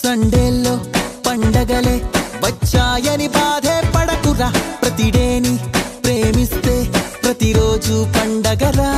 సండేల్లో పండగలే వచ్చాయని బాధే పడకురా, ప్రతిడేని ప్రేమిస్తే ప్రతిరోజు పండగరా.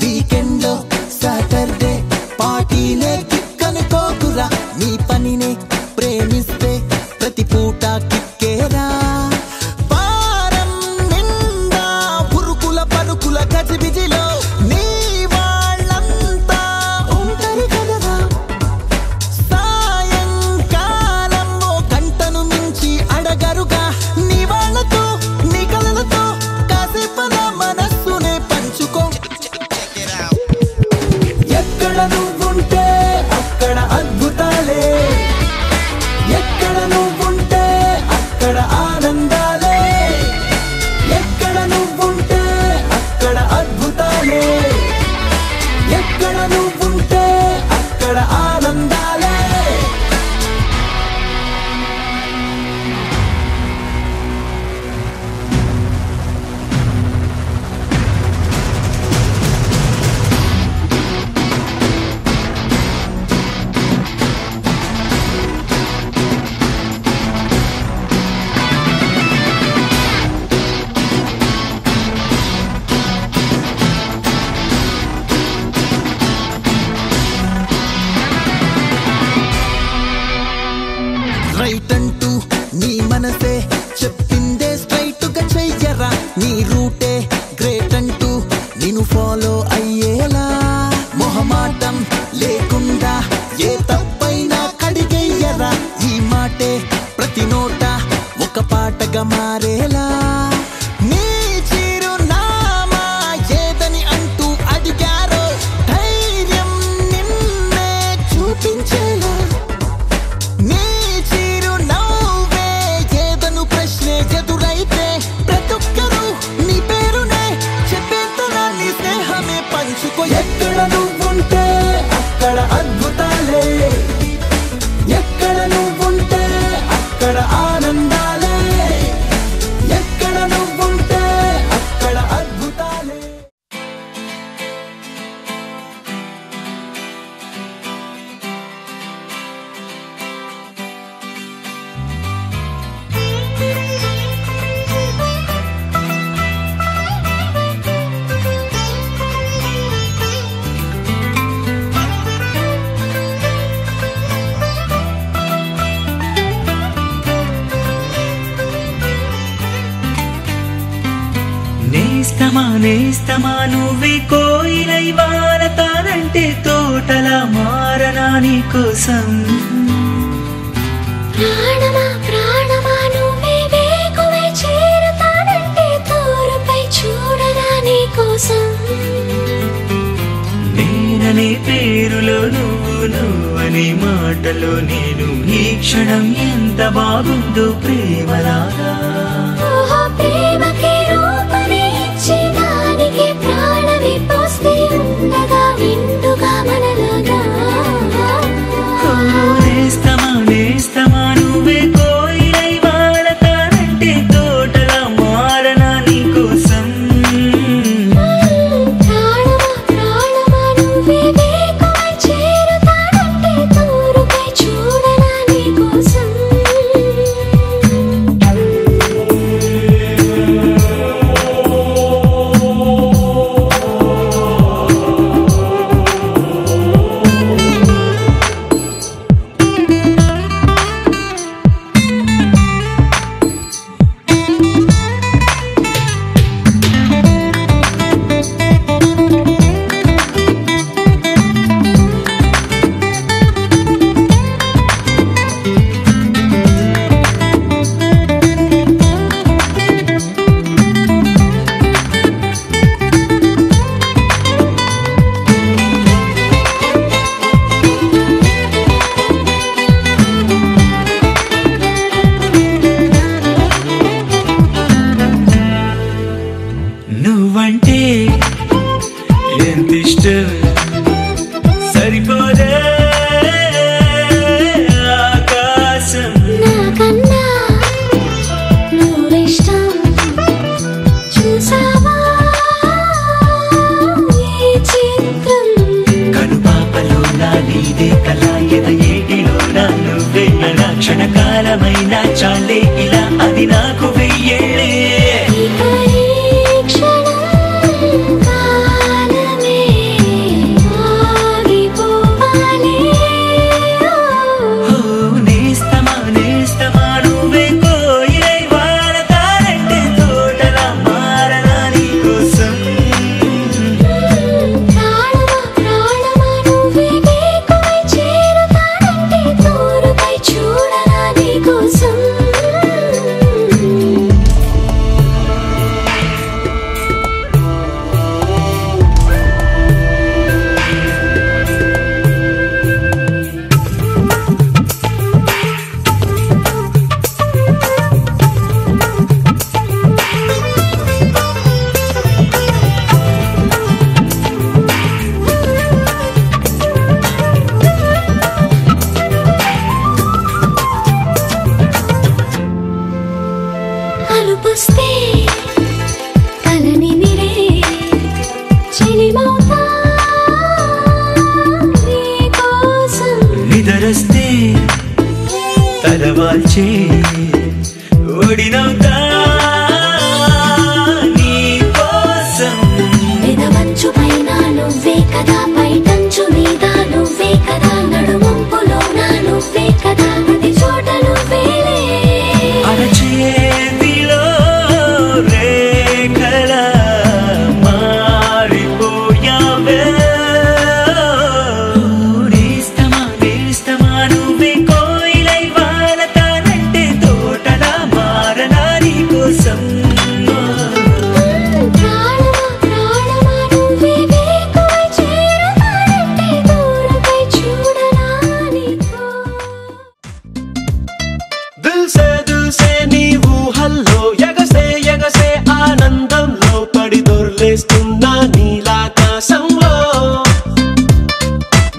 వీకెండ్లో సాటర్డే పార్టీలే కిక్కనుకోకురా, నీ పనినే ప్రేమిస్తే ప్రతి పూట కిక్కేరా. వారం నిండా పురుకుల పరుకుల గజిబిజిలో నీ వాళ్ళంతా ఉంటారు కదరా. సాయంకాలం ఓ గంటను మించి అడగరుగా, నీ వాళ్ళతో నీ కలలతో కాసేపన మనస్సునే పంచుకో. ఎక్కడ నువ్వుంటే అక్కడ అద్భుతాలే, ఎక్కడ నువ్వుంటే అక్కడ ఆనందాలే, ఎక్కడ నువ్వుంటే అక్కడ అద్భుతాలే, ఎక్కడ నువ్వుంటే అక్కడ ఆనందాలే. రైట్ అంటూ నీ మనసే చెప్పిందే స్ట్రైట్ గా చెయ్యరా, నీ రూటే గ్రేట్ అంటూ నేను ఫాలో అయ్యేలా. మొహమాటం లేకుండా ఏ తప్పైనా కడిగేయ్యరా, ఈ మాటే ప్రతి నోట ఒక పాటగా మారేలా. నీ చిరునామా ఏదని అంటూ అడిగారో, ధైర్యం నిన్నే చూపించేలా. నీ చిరునవ్వే ఏదను ప్రశ్నే ఎదురైతే ప్రతొక్కరు నీ పేరునే చెప్పేంతలా నీ స్నేహమే పంచుకో. ఎక్కడ నువ్వుంటే అక్కడ అద్భుతాలే, ఎక్కడ నువ్వుంటే అక్కడ ఆనందాలే, ఎక్కడ నువ్వుంటే అక్కడ అద్భుతాలే. నేస్తమా నేస్తమా నువ్వే కోయిలై వారతానంటే తోటలా మారనా నీ కోసం. ప్రాణమా ప్రాణమా నువ్వే వేకువై చేరతానంటే తోరుపై చూడనా నీ కోసం. నేననే పేరులో నువ్వు, నువ్వనే మాటలో నేను, ఈ క్షణం ఎంత బాగుందో ప్రేమలాగా. ఓహో ప్రేమకి రూపమే ఇచ్చి దానికి ప్రాణమే పోస్తే ఉండగా నిండుగా మనలాగా. ఓ నేస్తమా నేస్తమా నువ్వే కోయిలై వారతానంటే తోటలా మారనా నీ కోసం. ప్రాణమా ప్రాణమా నువ్వే వేకువై చేరతానంటే తోరుపై చూడనా నీ కోసం. కాల్చే ఓడినవుతా నీ కోసం. పెదవంచు పైన నువ్వే కదా, పైటంచు మీద నువ్వే కదా, నడుమంపులోన నువ్వే కదా, ప్రతి చోట నువ్వేలే. అరచేతిలో రేఖల మారిపోయావే. నేస్తమా నేస్తమా నువ్వే కోయిలై వాలతానంటే తోటలా మారనా నీ కోసం. ప్రాణమా ప్రాణమా నువ్వే వేకువై చేరతానంటే దూరపై చూడనా నీకో. దిల్ సే నీ ఊహల్లో ఎగసే ఎగసే ఆనందంలో పడి దొర్లేస్తున్నా నీలాకాశంలో.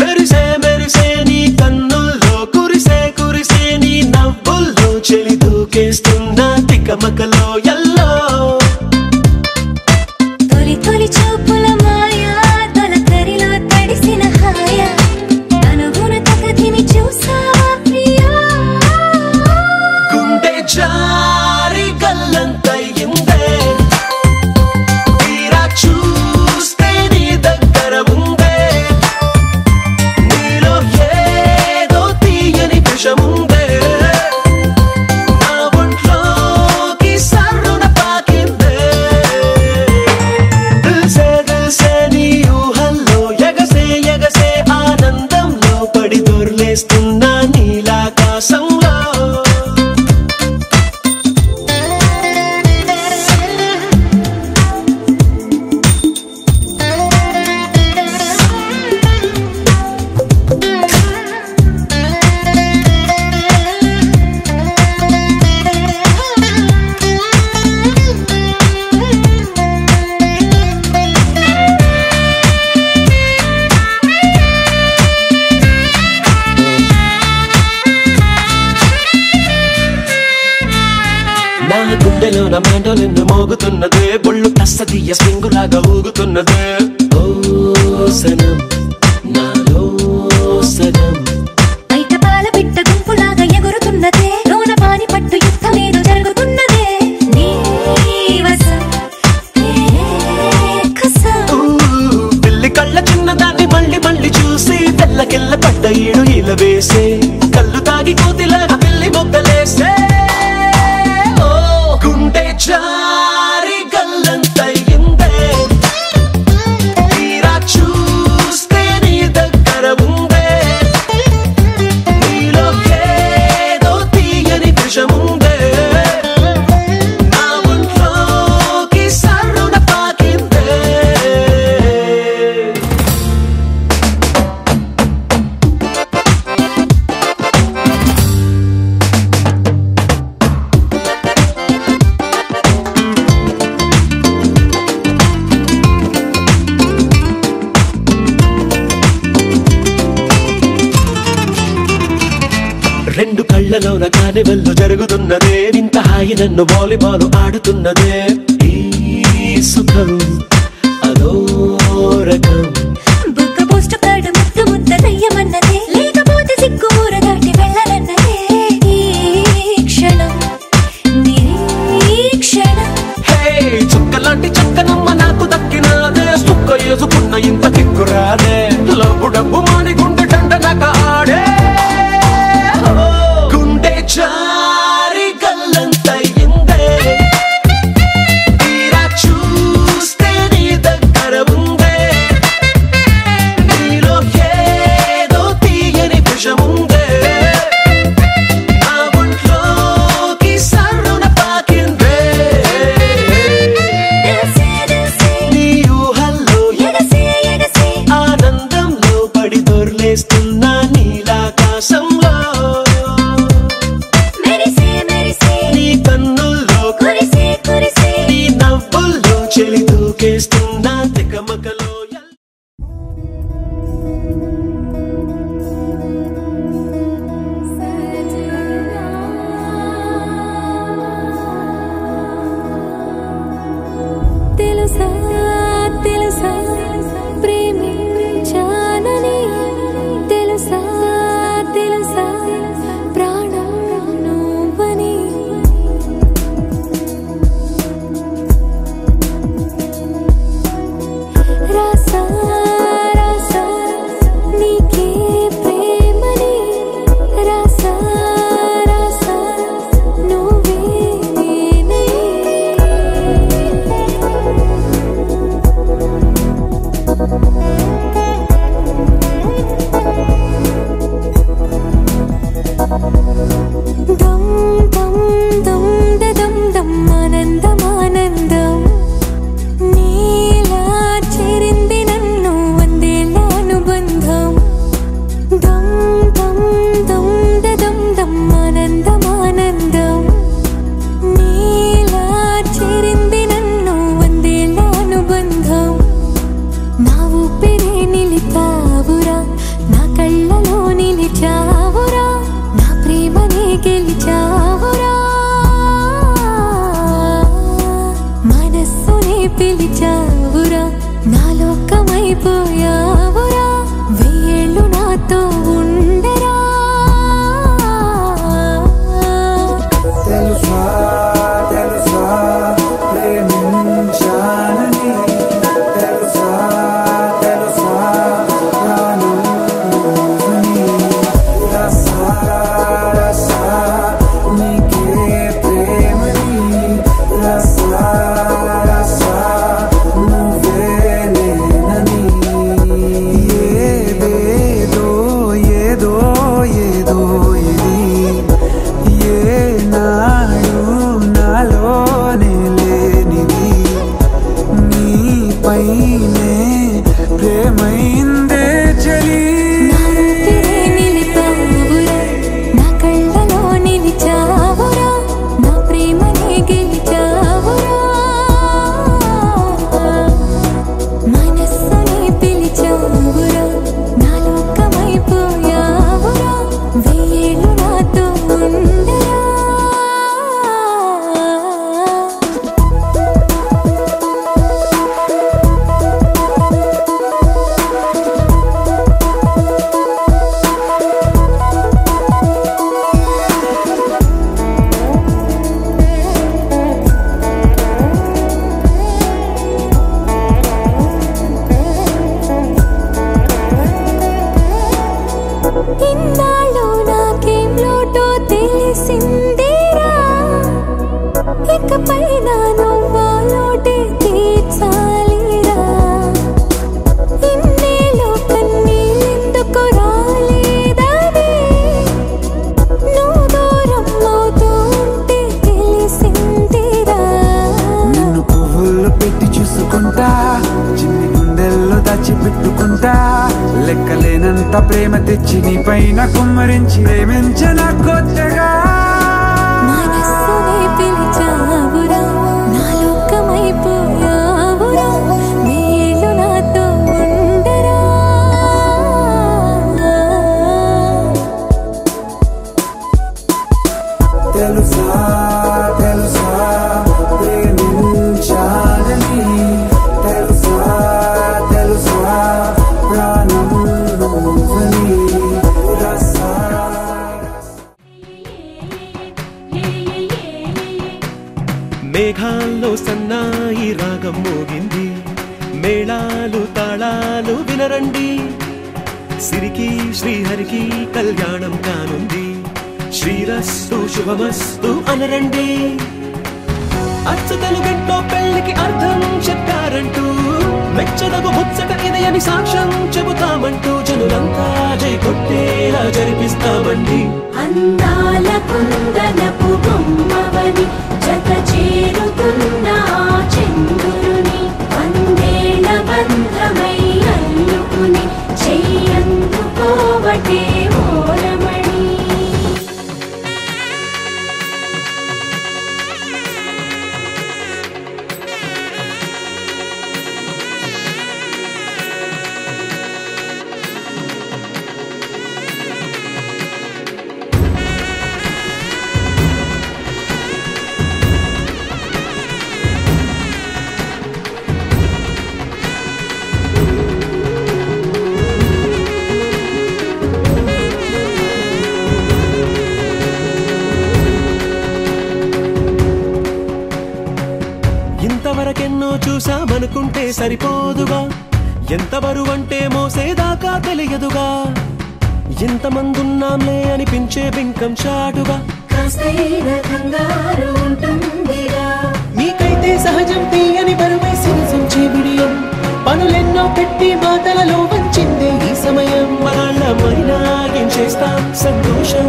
మెరిసే మెరిసే నీ కన్నుల్లో కురిసే కురిసే నీ నవ్వుల్లో చెలి దూకేస్తున్నా తికమకలో ఎల్లో. తొలి తొలి చూపుల మాయా, తొలకరిలో తడిసిన హాయ, అనుగుణ తగదిని చూసావా ప్రియా. గుండె జారి గల్లంతయిందే, తీరా చూస్తే నీ దగ్గర ఉందే, నీలో ఏదో తీయని విషముందే, నా ఒంట్లోకి సర్రున పాకిందే. దిల్సే నీ ఊహల్లో ఎగసే ఎగసే ఆనందంలో పడి దొర్లేస్తున్నా నీలాకాశంలో. నా గుండెలో నా మెండలిన్ను మోగుతున్నదే, బొళ్ళు కస్తదీయ స్వింగులాగా ఊగుతున్నదే. ఓ సనం నాలో సగం, బయట పాల పిట్ట గుంపులాగా ఎగురుతున్నదే, లోన పాని పట్టు యుద్ధమేదో జరుగుతున్నదే. నీ వశం, నే కసం. పిల్లి కళ్ళ చిన్నదాన్ని మళ్ళీ మళ్ళీ చూసి తెల్లకిల్ల పడ్డ ఈడు ఇలా వేసే, కళ్ళు తాగి కోతిలాగా పిల్లి మొగ్గలేసే. ఓ గుండె జారి గల్లంతయిందే, తీరా చూస్తే నీ దగ్గర ఉందే, నీలో ఏదో తీయని విషముందే, నా ఒంట్లోకి సర్రున పాకిందే. రెండు కళ్ళలోన కానివెల్లు జరుగుతున్నదే, ఇంత హాయి నన్ను వాలీబాల్ ఆడుతున్నదే. ఈ సుఖం అదో రకం, బుగ్గ పోస్ట్ కార్డు ముద్దు ముద్ద దయ్యమన్నదే, లేకపోతే సిగ్గు ఊర దాటి వెళ్ళనన్నదే. ఈ క్షణం నిరీక్షణం, హే చుక్కలాంటి చక్కనమ్మ నాకు దక్కినాదే, సుక్క వేసుకున్న ఇంత కిక్కురాదే, లబ్బు డబ్బు మాని గుండె దండనక ఆడే. ఓ, గుండె జారి గల్లంతయిందే, తీరా చూస్తే నీ దగ్గర ఉందే, నీలో ఏదో తీయని విషముందే, నా ఒంట్లోకి సర్రున పాకిందే. దిల్సే దిల్సే నీ ఊహల్లో ఎగసే ఎగసే ఆనందంలో పడి దొర్లేస్తున్నా నీలాకాశంలో. మెరిసే మెరిసే నీ కన్నుల్లో కురిసే కురిసే నీ నవ్వుల్లో చెలి దూకేస్తున్నా తికమకలో తెలుసా తెలుసా ప్రేమించానని, తెలుసా తెలుసా ప్రాణం ఇన్నాళ్ళు నాకేం లోటో తెలిసిందిరా ఇకపై నా నువ్వా లోటే తీర్చాలిరా ఇన్నేళ్ళు కన్నీళ్ళెందుకు రాలేదని నువ్వు దూరం అవుతూ ఉంటే తెలిసిందిరా నిన్ను పువ్వుల్లో పెట్టి చూసుకుంటా చిన్ని గుండెల్లో దాచిపెట్టుకుంటా లెక్కలేనంత ప్రేమ తెచ్చి నీ పైన కుమ్మరించి ప్రేమించిన కొత్తగా మనస్సునే పిలిచావురా నా లోకమైపోయావురా నీళ్ళు నాతో ఉండరా తెలుసా తెలుసా ప్రేమించాలని తెలుసా తెలుసా ప్రాణం నువ్వని రసా మేఘాల్లో సన్నాయి రాగం మోగింది మేళాలు తాళాలు వినరండి సిరికి శ్రీహరికి కళ్యాణం కానుంది శ్రీరస్తు శుభమస్తు అనరండి అచ్చతలు గంటో పెళ్లికి అర్థం చెప్పారంటూ మెచ్చదగు ముచ్చట ఇది అని సాక్ష్యం చెబుతామంటూ జనులంతా జై కొట్టేలా జరిపిస్తామండి అందాల కుందనపు బొమ్మవని జత చేరుతున్న చంద్రుని వందేళ్ల బంధమై అల్లుకుని చెయ్యందుకోవటే ఓరమణి ఇంతవరకెన్నో చూసామనుకుంటే సరిపోదుగా ఎంత బరువంటే మోసేదాకా తెలియదుగా ఇంతమందున్నాంలే అనిపించే బింకం చాటుగా కాస్తైన కంగారు ఉంటుందిగా నీకైతే సహజం తీయని బరువే సిరిసంచే బిడియం పనులెన్నో పెట్టి మాటలలో వంచిందే ఈ సమయం వాళ్ళ మరినాగేం చేస్తాం సంతోషం